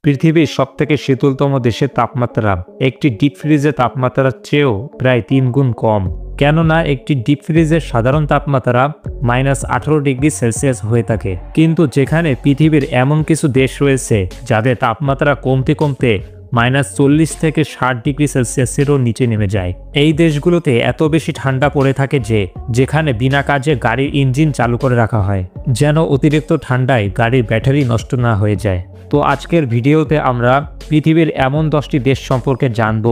পৃথিবীর সবথেকে শীতলতম দেশের তাপমাত্রা একটি ডিপ ফ্রিজের তাপমাত্রার চেয়েও প্রায় 3 গুণ কম। কেননা একটি ডিপ ফ্রিজের সাধারণ তাপমাত্রা -18°C হয়ে থাকে, কিন্তু যেখানে পৃথিবীর এমন কিছু দেশ রয়েছে যাদের তাপমাত্রা কমতে কমতে -40 থেকে 60°C নিচে নেমে যায়। এই দেশগুলোতে এত বেশি ঠান্ডা পড়ে থাকে যে যেখানে বিনা কাজে গাড়ির ইঞ্জিন চালু করে রাখা হয়, যেন অতিরিক্ত ঠান্ডায় গাড়ির ব্যাটারি নষ্ট না হয়ে যায়। তো আজকের ভিডিওতে আমরা পৃথিবীর এমন 10টি দেশ সম্পর্কে জানব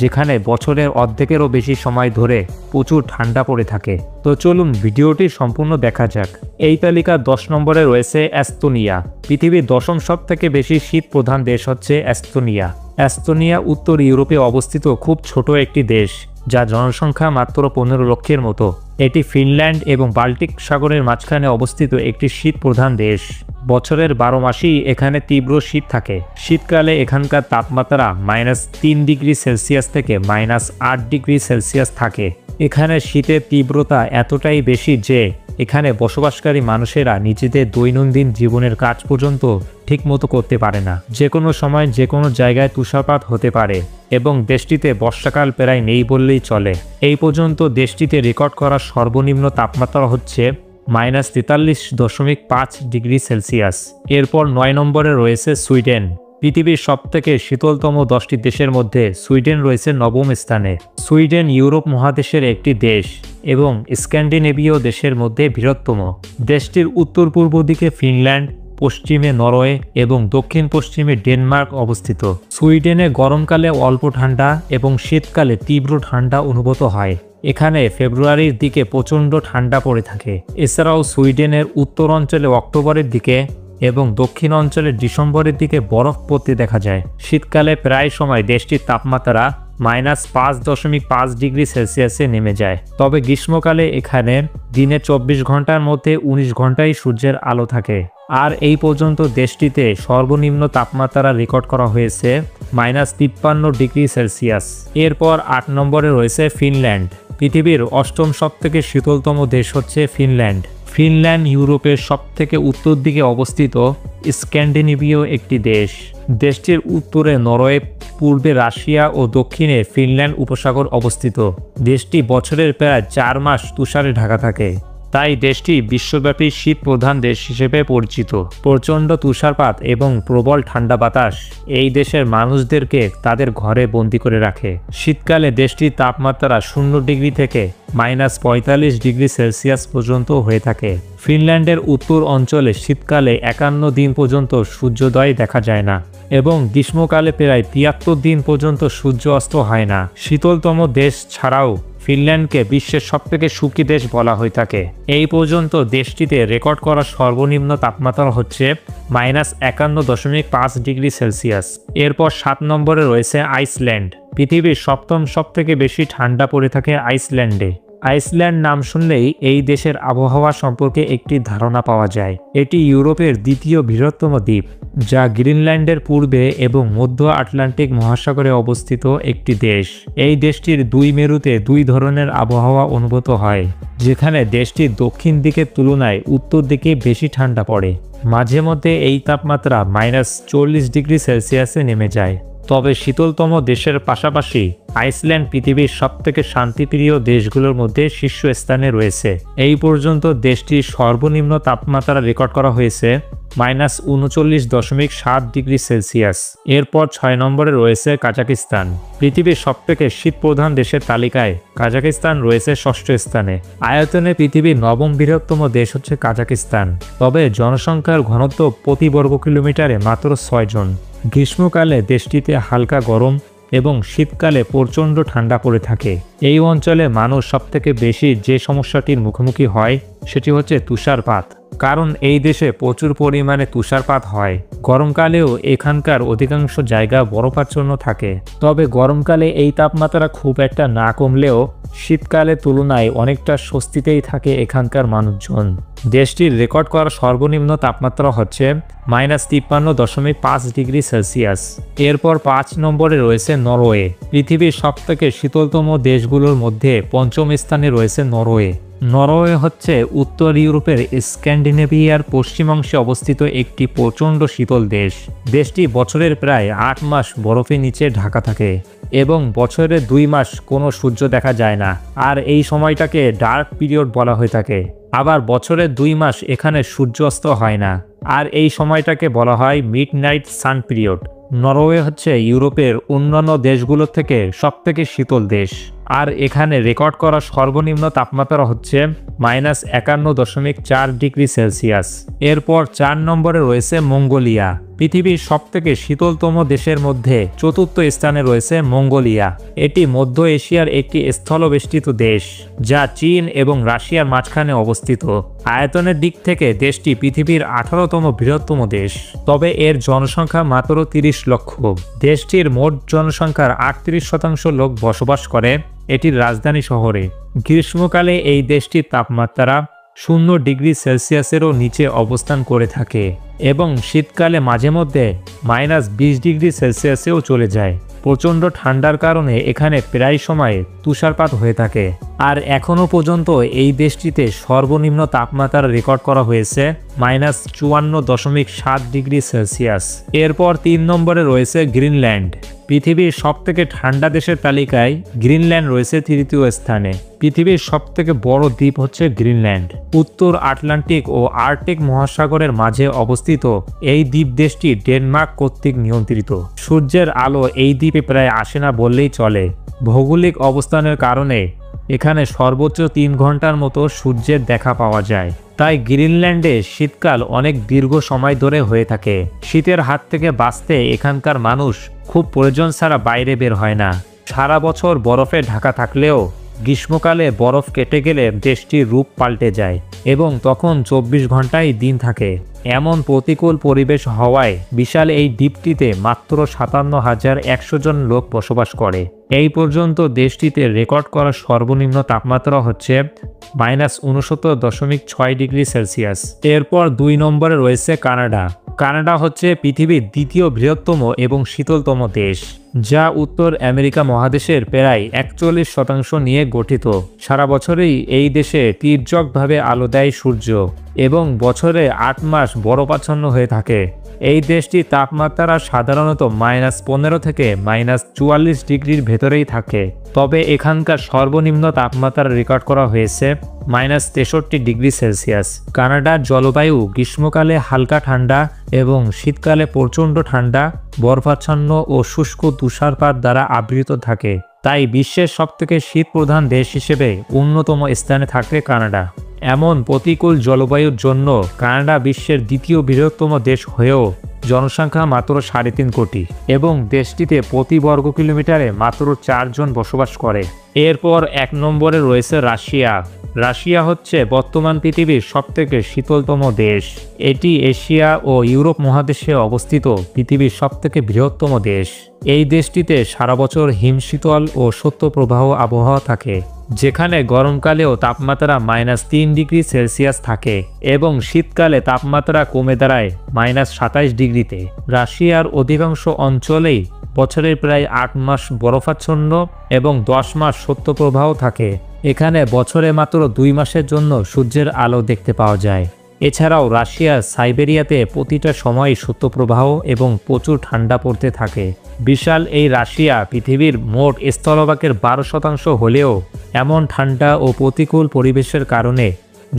যেখানে বছরের অর্ধেকেরও বেশি সময় ধরে প্রচুর ঠান্ডা পড়ে থাকে। তো চলুন ভিডিওটি সম্পূর্ণ দেখা যাক। এই তালিকার 10 নম্বরে রয়েছে এস্তোনিয়া। পৃথিবীর 10ম সবথেকে বেশি শীত প্রধান দেশ হচ্ছে এস্তোনিয়া। এস্তোনিয়া উত্তর ইউরোপে অবস্থিত খুব ছোট একটি দেশ, যা জনসংখ্যা মাত্র 15 লক্ষের মতো। এটি ফিনল্যান্ড এবং বাল্টিক সাগরের মাঝখানে অবস্থিত একটি শীত প্রধান দেশ। বছরের 12 মাসেই এখানে তীব্র শীত থাকে। শীতকালে এখানকার তাপমাত্রা -3°C থেকে -8°C থাকে। এখানে শীতের তীব্রতা এতটাই বেশি যে এখানে বসবাসকারী মানুষেরা নিজেদের দৈনন্দিন জীবনের কাজ পর্যন্ত ঠিকমতো করতে পারে না। যে কোনো সময় যে কোনো জায়গায় তুষারপাত হতে পারে এবং দেশটিতে বর্ষাকাল প্রায় নেই বললেই চলে। এই পর্যন্ত দেশটিতে রেকর্ড করা সর্বনিম্ন তাপমাত্রা হচ্ছে -43.5°C। এরপর 9 নম্বরে রয়েছে সুইডেন। পৃথিবীর সবথেকে শীতলতম 10টি দেশের মধ্যে সুইডেন রয়েছে 9ম স্থানে। সুইডেন ইউরোপ মহাদেশের একটি দেশ এবং স্ক্যান্ডিনেভীয় দেশের মধ্যে বৃহত্তম। দেশটির উত্তর পূর্ব দিকে ফিনল্যান্ড, পশ্চিমে নরওয়ে এবং দক্ষিণ পশ্চিমে ডেনমার্ক অবস্থিত। সুইডেনে গরমকালে অল্প ঠান্ডা এবং শীতকালে তীব্র ঠান্ডা অনুভূত হয়। এখানে ফেব্রুয়ারির দিকে প্রচণ্ড ঠান্ডা পড়ে থাকে। এছাড়াও সুইডেনের উত্তর অঞ্চলে অক্টোবরের দিকে এবং দক্ষিণ অঞ্চলে ডিসেম্বরের দিকে বরফ পড়তে দেখা যায়। শীতকালে প্রায় সময় দেশটির তাপমাত্রা -5.5°C নেমে যায়। তবে গ্রীষ্মকালে এখানে দিনে 24 ঘন্টার মধ্যে 19 ঘন্টাই সূর্যের আলো থাকে। আর এই পর্যন্ত দেশটিতে সর্বনিম্ন তাপমাত্রা রেকর্ড করা হয়েছে -53°C। এরপর 8 নম্বরে রয়েছে ফিনল্যান্ড। পৃথিবীর 8ম সবথেকে শীতলতম দেশ হচ্ছে ফিনল্যান্ড। ফিনল্যান্ড ইউরোপের সবথেকে উত্তর দিকে অবস্থিত স্ক্যান্ডিনেভীয় একটি দেশ। দেশটির উত্তরে নরওয়ে, পূর্বে রাশিয়া ও দক্ষিণে ফিনল্যান্ড উপসাগর অবস্থিত। দেশটি বছরের প্রায় 4 মাস তুষারে ঢাকা থাকে, তাই দেশটি বিশ্বব্যাপী শীত প্রধান দেশ হিসেবে পরিচিত। প্রচণ্ড তুষারপাত এবং প্রবল ঠান্ডা বাতাস এই দেশের মানুষদেরকে তাদের ঘরে বন্দি করে রাখে। শীতকালে দেশটির তাপমাত্রা 0° থেকে -45°C পর্যন্ত হয়ে থাকে। ফিনল্যান্ডের উত্তর অঞ্চলে শীতকালে 51 দিন পর্যন্ত সূর্যোদয় দেখা যায় না এবং গ্রীষ্মকালে প্রায় 73 দিন পর্যন্ত সূর্য অস্ত হয় না। শীতলতম দেশ ছাড়াও ফিনল্যান্ডকে বিশ্বের সবথেকে সুখী দেশ বলা হয়ে থাকে। এই পর্যন্ত দেশটিতে রেকর্ড করা সর্বনিম্ন তাপমাত্রা হচ্ছে -51.5°C। এরপর 7 নম্বরে রয়েছে আইসল্যান্ড। পৃথিবীর 7ম সবথেকে বেশি ঠান্ডা পড়ে থাকে আইসল্যান্ডে। আইসল্যান্ড নাম শুনলেই এই দেশের আবহাওয়া সম্পর্কে একটি ধারণা পাওয়া যায়। এটি ইউরোপের দ্বিতীয় বৃহত্তম দ্বীপ, যা গ্রিনল্যান্ডের পূর্বে এবং মধ্য আটলান্টিক মহাসাগরে অবস্থিত একটি দেশ। এই দেশটির 2 মেরুতে 2 ধরনের আবহাওয়া অনুভূত হয়, যেখানে দেশটির দক্ষিণ দিকের তুলনায় উত্তর দিকে বেশি ঠান্ডা পড়ে। মাঝে মধ্যে এই তাপমাত্রা -40°C নেমে যায়। তবে শীতলতম দেশের পাশাপাশি আইসল্যান্ড পৃথিবীর সবথেকে শান্তিপ্রিয় দেশগুলোর মধ্যে শীর্ষস্থানে রয়েছে। এই পর্যন্ত দেশটির সর্বনিম্ন তাপমাত্রা রেকর্ড করা হয়েছে -39.7°C। এরপর 6 নম্বরে রয়েছে কাজাকিস্তান। পৃথিবীর সবথেকে শীত প্রধান দেশের তালিকায় কাজাকিস্তান রয়েছে 6ষ্ঠ স্থানে। আয়তনে পৃথিবীর 9ম বৃহত্তম দেশ হচ্ছে কাজাকিস্তান। তবে জনসংখ্যার ঘনত্ব প্রতি বর্গ কিলোমিটারে মাত্র 6 জন। গ্রীষ্মকালে দেশটিতে হালকা গরম এবং শীতকালে প্রচণ্ড ঠান্ডা পড়ে থাকে। এই অঞ্চলে মানুষ সবথেকে বেশি যে সমস্যাটির মুখোমুখি হয় সেটি হচ্ছে তুষারপাত, কারণ এই দেশে প্রচুর পরিমাণে তুষারপাত হয়। গরমকালেও এখানকার অধিকাংশ জায়গা বরফাচ্ছন্ন থাকে। তবে গরমকালে এই তাপমাত্রা খুব একটা না কমলেও শীতকালের তুলনায় অনেকটা স্বস্তিতেই থাকে এখানকার মানুষজন। দেশটির রেকর্ড করা সর্বনিম্ন তাপমাত্রা হচ্ছে -53.5°C। এরপর 5 নম্বরে রয়েছে নরওয়ে। পৃথিবীর সবথেকে শীতলতম দেশগুলোর মধ্যে 5ম স্থানে রয়েছে নরওয়ে। নরওয়ে হচ্ছে উত্তর ইউরোপের স্ক্যান্ডিনেভিয়ার পশ্চিম অংশে অবস্থিত একটি প্রচণ্ড শীতল দেশ। দেশটি বছরের প্রায় 8 মাস বরফের নিচে ঢাকা থাকে এবং বছরে 2 মাস কোনো সূর্য দেখা যায় না, আর এই সময়টাকে ডার্ক পিরিয়ড বলা হয়ে থাকে। আবার বছরে 2 মাস এখানে সূর্যাস্ত হয় না, আর এই সময়টাকে বলা হয় মিডনাইট সান পিরিয়ড। নরওয়ে হচ্ছে ইউরোপের অন্যান্য দেশগুলোর থেকে সবথেকে শীতল দেশ, আর এখানে রেকর্ড করা সর্বনিম্ন তাপমাত্রা হচ্ছে -51.4 ডিগ্রি সেলসিয়াস। এরপর 4 নম্বরে রয়েছে মঙ্গোলিয়া। পৃথিবীর সবথেকে শীতলতম দেশের মধ্যে 4র্থ স্থানে রয়েছে মঙ্গোলিয়া। এটি মধ্য এশিয়ার একটি স্থলবেষ্টিত দেশ, যা চীন এবং রাশিয়ার মাঝখানে অবস্থিত। আয়তনের দিক থেকে দেশটি পৃথিবীর 18তম বৃহত্তম দেশ, তবে এর জনসংখ্যা মাত্র 30 লক্ষ। দেশটির মোট জনসংখ্যার 38% লোক বসবাস করে এটির রাজধানী শহরে। গ্রীষ্মকালে এই দেশটির তাপমাত্রা 0 ডিগ্রি সেলসিয়াসেরও নিচে অবস্থান করে থাকে এবং শীতকালে মাঝে মধ্যে -20 ডিগ্রি সেলসিয়াসেও চলে যায়। প্রচণ্ড ঠান্ডার কারণে এখানে প্রায় সময় তুষারপাত হয়ে থাকে, আর এখনও পর্যন্ত এই দেশটিতে সর্বনিম্ন তাপমাত্রা রেকর্ড করা হয়েছে -54.7 ডিগ্রি সেলসিয়াস। এরপর 3 নম্বরে রয়েছে গ্রিনল্যান্ড। পৃথিবীর সবথেকে ঠান্ডা দেশের তালিকায় গ্রিনল্যান্ড রয়েছে 3য় স্থানে। পৃথিবীর সবথেকে বড় দ্বীপ হচ্ছে গ্রিনল্যান্ড। উত্তর আটলান্টিক ও আর্কটিক মহাসাগরের মাঝে অবস্থিত এই দ্বীপ দেশটি ডেনমার্ক কর্তৃক নিয়ন্ত্রিত। সূর্যের আলো এই দ্বীপে প্রায় আসে না বললেই চলে। ভৌগোলিক অবস্থানের কারণে এখানে সর্বোচ্চ 3 ঘন্টার মতো সূর্যের দেখা পাওয়া যায়। তাই গ্রিনল্যান্ডে শীতকাল অনেক দীর্ঘ সময় ধরে হয়ে থাকে। শীতের হাত থেকে বাঁচতে এখানকার মানুষ খুব প্রয়োজন ছাড়া বাইরে বের হয় না। সারা বছর বরফে ঢাকা থাকলেও গ্রীষ্মকালে বরফ কেটে গেলে দেশটির রূপ পাল্টে যায় এবং তখন 24 ঘন্টাই দিন থাকে। এমন প্রতিকূল পরিবেশ হওয়ায় বিশাল এই দ্বীপটিতে মাত্র 57,100 জন লোক বসবাস করে। এই পর্যন্ত দেশটিতে রেকর্ড করা সর্বনিম্ন তাপমাত্রা হচ্ছে -69.6 ডিগ্রি সেলসিয়াস। এরপর 2 নম্বরে রয়েছে কানাডা। কানাডা হচ্ছে পৃথিবীর 2য় বৃহত্তম এবং শীতলতম দেশ, যা উত্তর আমেরিকা মহাদেশের প্রায় 41% নিয়ে গঠিত। সারা বছরেই এই দেশে তীর্যকভাবে আলো দেয় সূর্য এবং বছরে 8 মাস বরফাচ্ছন্ন হয়ে থাকে। এই দেশটির তাপমাত্রা সাধারণত -15 থেকে -44 ডিগ্রির ভেতরেই থাকে, তবে এখানকার সর্বনিম্ন তাপমাত্রা রেকর্ড করা হয়েছে -63 ডিগ্রি সেলসিয়াস। কানাডার জলবায়ু গ্রীষ্মকালে হালকা ঠান্ডা এবং শীতকালে প্রচণ্ড ঠান্ডা, বরফাচ্ছন্ন ও শুষ্ক তুষারপাত দ্বারা আবৃত থাকে। তাই বিশ্বের সবথেকে শীতপ্রধান দেশ হিসেবে অন্যতম স্থানে থাকে কানাডা। এমন প্রতিকূল জলবায়ুর জন্য কানাডা বিশ্বের 2য় বৃহত্তম দেশ হয়েও জনসংখ্যা মাত্র 3.5 কোটি এবং দেশটিতে প্রতি বর্গ কিলোমিটারে মাত্র 4 জন বসবাস করে। এরপর 1 নম্বরে রয়েছে রাশিয়া। রাশিয়া হচ্ছে বর্তমান পৃথিবীর সবথেকে শীতলতম দেশ। এটি এশিয়া ও ইউরোপ মহাদেশে অবস্থিত পৃথিবীর সবথেকে বৃহত্তম দেশ। এই দেশটিতে সারা বছর হিমশীতল ও শৈত্যপ্রবাহ আবহাওয়া থাকে, যেখানে গরমকালেও তাপমাত্রা -3 ডিগ্রি সেলসিয়াস থাকে এবং শীতকালে তাপমাত্রা কমে দাঁড়ায় -27 ডিগ্রিতে। রাশিয়ার অধিকাংশ অঞ্চলেই বছরের প্রায় 8 মাস বরফাচ্ছন্ন এবং 10 মাস শৈত্যপ্রবাহ থাকে। এখানে বছরে মাত্র 2 মাসের জন্য সূর্যের আলো দেখতে পাওয়া যায়। এছাড়াও রাশিয়ার সাইবেরিয়াতে প্রতিটা সময় শৈত্যপ্রবাহ এবং প্রচুর ঠান্ডা পড়তে থাকে। বিশাল এই রাশিয়া পৃথিবীর মোট স্থলভাগের 12% হলেও এমন ঠান্ডা ও প্রতিকূল পরিবেশের কারণে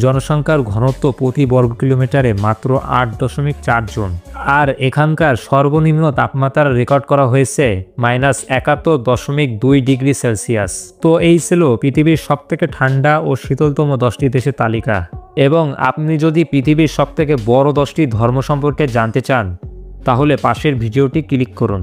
জনসংখ্যার ঘনত্ব প্রতি বর্গ কিলোমিটারে মাত্র 8.4 জন, আর এখানকার সর্বনিম্ন তাপমাত্রা রেকর্ড করা হয়েছে -71.2 ডিগ্রি সেলসিয়াস। তো এই ছিল পৃথিবীর সবথেকে ঠান্ডা ও শীতলতম 10টি দেশের তালিকা। এবং আপনি যদি পৃথিবীর সবথেকে বড় 10টি ধর্ম সম্পর্কে জানতে চান, তাহলে পাশের ভিডিওটি ক্লিক করুন।